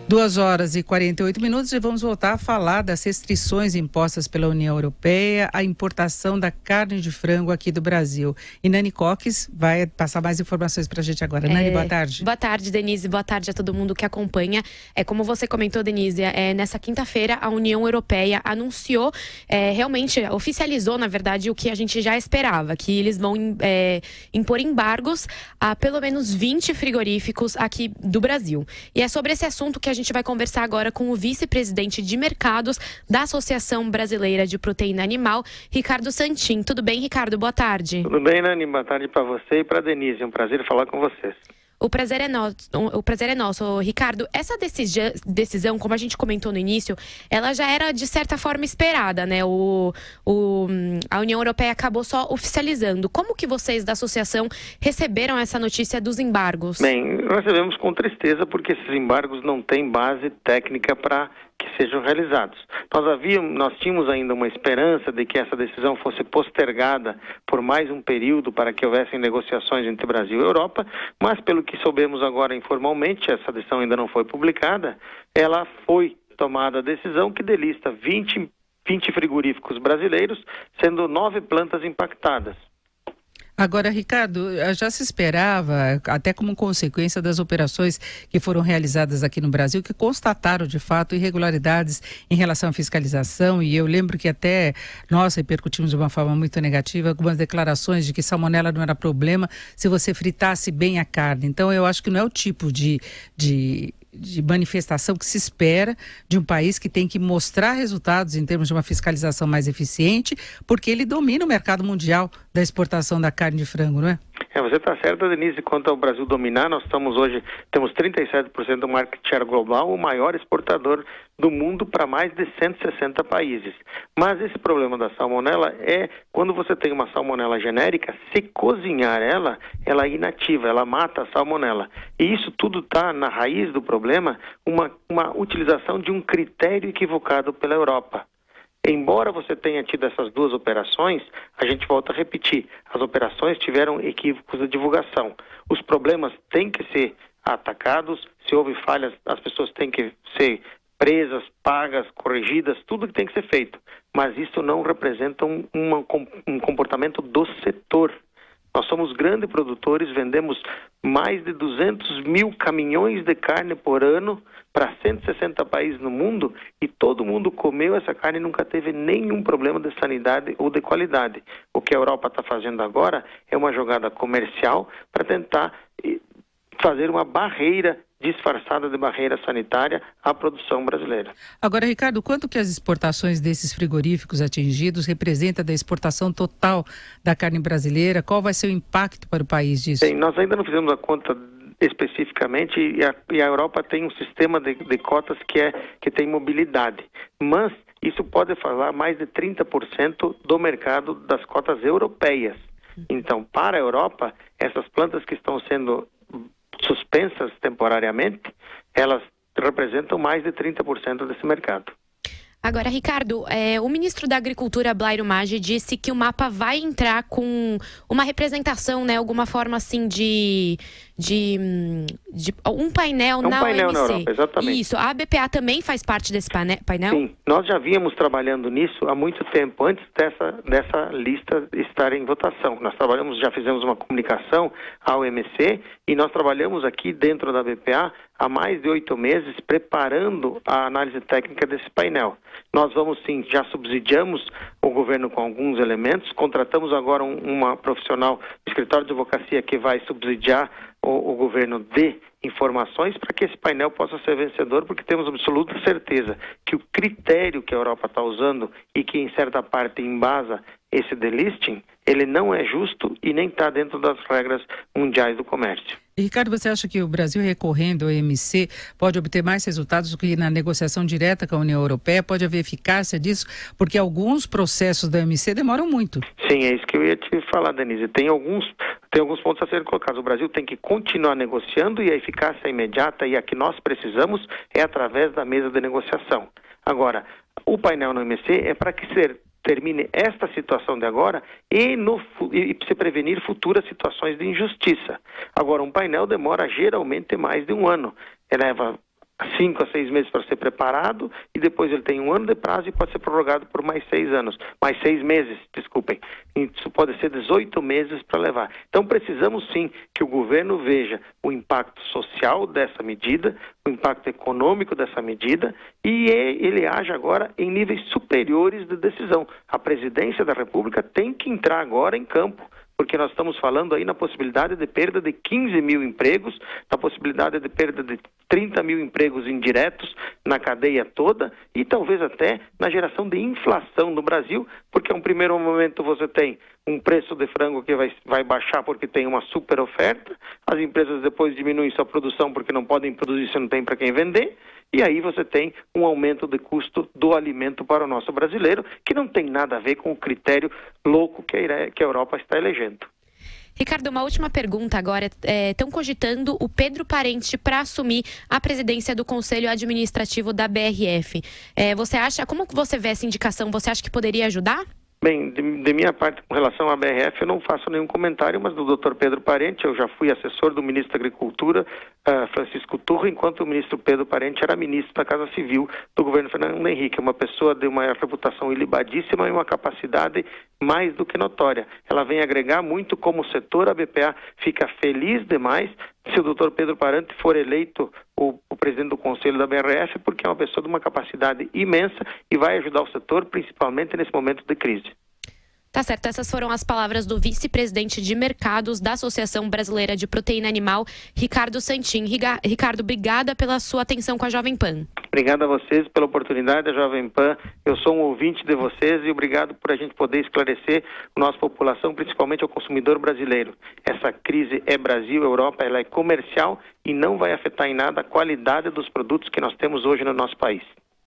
2h48 e vamos voltar a falar das restrições impostas pela União Europeia à importação da carne de frango aqui do Brasil. E Nani Coques vai passar mais informações para a gente agora. Nani, boa tarde. Boa tarde, Denise. Boa tarde a todo mundo que acompanha. Como você comentou, Denise, nessa quinta-feira a União Europeia anunciou, realmente oficializou, na verdade, o que a gente já esperava, que eles vão impor embargos a pelo menos 20 frigoríficos aqui do Brasil. E é sobre esse assunto que a gente vai conversar agora com o vice-presidente de mercados da Associação Brasileira de Proteína Animal, Ricardo Santin. Tudo bem, Ricardo? Boa tarde. Tudo bem, Nani? Boa tarde para você e para a Denise. É um prazer falar com vocês. O prazer é nosso, Ricardo. Essa decisão, como a gente comentou no início, ela já era de certa forma esperada, né? A União Europeia acabou só oficializando. Como que vocês da associação receberam essa notícia dos embargos? Bem, nós recebemos com tristeza porque esses embargos não têm base técnica para que sejam realizados. Nós tínhamos ainda uma esperança de que essa decisão fosse postergada por mais um período para que houvessem negociações entre Brasil e Europa, mas pelo que soubemos agora informalmente, essa decisão ainda não foi publicada, ela foi tomada a decisão que delista 20 frigoríficos brasileiros, sendo 9 plantas impactadas. Agora, Ricardo, já se esperava, até como consequência das operações que foram realizadas aqui no Brasil, que constataram, de fato, irregularidades em relação à fiscalização, e eu lembro que até nós repercutimos de uma forma muito negativa algumas declarações de que salmonela não era problema se você fritasse bem a carne. Então, eu acho que não é o tipo de manifestação que se espera de um país que tem que mostrar resultados em termos de uma fiscalização mais eficiente, porque ele domina o mercado mundial da exportação da carne de frango, não é? Você está certa, Denise, quanto ao Brasil dominar, temos 37% do market share global, o maior exportador do mundo para mais de 160 países. Mas esse problema da salmonela é quando você tem uma salmonela genérica, se cozinhar ela é inativa, ela mata a salmonela. E isso tudo está na raiz do problema, uma utilização de um critério equivocado pela Europa. Embora você tenha tido essas duas operações, a gente volta a repetir, as operações tiveram equívocos de divulgação. Os problemas têm que ser atacados, se houve falhas, as pessoas têm que ser presas, pagas, corrigidas, tudo que tem que ser feito. Mas isso não representa um comportamento do setor. Nós somos grandes produtores, vendemos mais de 200 mil caminhões de carne por ano para 160 países no mundo e todo mundo comeu essa carne e nunca teve nenhum problema de sanidade ou de qualidade. O que a Europa está fazendo agora é uma jogada comercial para tentar fazer uma barreira disfarçada de barreira sanitária à produção brasileira. Agora, Ricardo, quanto que as exportações desses frigoríficos atingidos representa da exportação total da carne brasileira? Qual vai ser o impacto para o país disso? Bem, nós ainda não fizemos a conta especificamente e a Europa tem um sistema de cotas que tem mobilidade, mas isso pode falar mais de 30% do mercado das cotas europeias. Então, para a Europa, essas plantas que estão sendo suspensas temporariamente, elas representam mais de 30% desse mercado. Agora, Ricardo, o ministro da Agricultura, Blairo Maggi, disse que o MAPA vai entrar com uma representação, né, alguma forma assim de um painel na OMC. Um painel na Europa, exatamente. Isso, a ABPA também faz parte desse painel? Sim, nós já vínhamos trabalhando nisso há muito tempo, antes dessa lista estar em votação. Nós já fizemos uma comunicação à OMC e nós trabalhamos aqui dentro da ABPA há mais de 8 meses preparando a análise técnica desse painel. Nós vamos sim, já subsidiamos o governo com alguns elementos, contratamos agora uma profissional do escritório de advocacia que vai subsidiar o governo de informações para que esse painel possa ser vencedor, porque temos absoluta certeza que o critério que a Europa está usando e que em certa parte embasa esse delisting, ele não é justo e nem está dentro das regras mundiais do comércio. Ricardo, você acha que o Brasil recorrendo ao OMC pode obter mais resultados do que na negociação direta com a União Europeia? Pode haver eficácia disso? Porque alguns processos da OMC demoram muito. Sim, é isso que eu ia te falar, Denise. Tem alguns pontos a serem colocados. O Brasil tem que continuar negociando e a eficácia imediata e a que nós precisamos é através da mesa de negociação. Agora, o painel no OMC é para que termine esta situação de agora e se prevenir futuras situações de injustiça. Agora, um painel demora geralmente mais de um ano. Leva 5 a 6 meses para ser preparado, e depois ele tem 1 ano de prazo e pode ser prorrogado por mais 6 meses, desculpem. Isso pode ser 18 meses para levar. Então precisamos sim que o governo veja o impacto social dessa medida, o impacto econômico dessa medida, e ele age agora em níveis superiores de decisão. A presidência da República tem que entrar agora em campo, porque nós estamos falando aí na possibilidade de perda de 15 mil empregos, na possibilidade de perda de 30 mil empregos indiretos na cadeia toda e talvez até na geração de inflação no Brasil, porque em um primeiro momento você tem um preço de frango que vai baixar porque tem uma super oferta, as empresas depois diminuem sua produção porque não podem produzir se não tem para quem vender, e aí você tem um aumento de custo do alimento para o nosso brasileiro, que não tem nada a ver com o critério louco que a Europa está elegendo. Ricardo, uma última pergunta agora. Estão cogitando o Pedro Parente para assumir a presidência do Conselho Administrativo da BRF. Como você vê essa indicação? Você acha que poderia ajudar? Bem, de minha parte, com relação à BRF, eu não faço nenhum comentário, mas do Dr. Pedro Parente, eu já fui assessor do ministro da Agricultura, Francisco Turro, enquanto o ministro Pedro Parente era ministro da Casa Civil do governo Fernando Henrique, uma pessoa de uma reputação ilibadíssima e uma capacidade mais do que notória. Ela vem agregar muito como setor, a BPA fica feliz demais se o Dr. Pedro Parente for eleito o presidente do Conselho da BRF, porque é uma pessoa de uma capacidade imensa e vai ajudar o setor, principalmente nesse momento de crise. Tá certo, essas foram as palavras do vice-presidente de mercados da Associação Brasileira de Proteína Animal, Ricardo Santin. Ricardo, obrigada pela sua atenção com a Jovem Pan. Obrigado a vocês pela oportunidade, a Jovem Pan. Eu sou um ouvinte de vocês e obrigado por a gente poder esclarecer a nossa população, principalmente ao consumidor brasileiro. Essa crise é Brasil, Europa, ela é comercial e não vai afetar em nada a qualidade dos produtos que nós temos hoje no nosso país.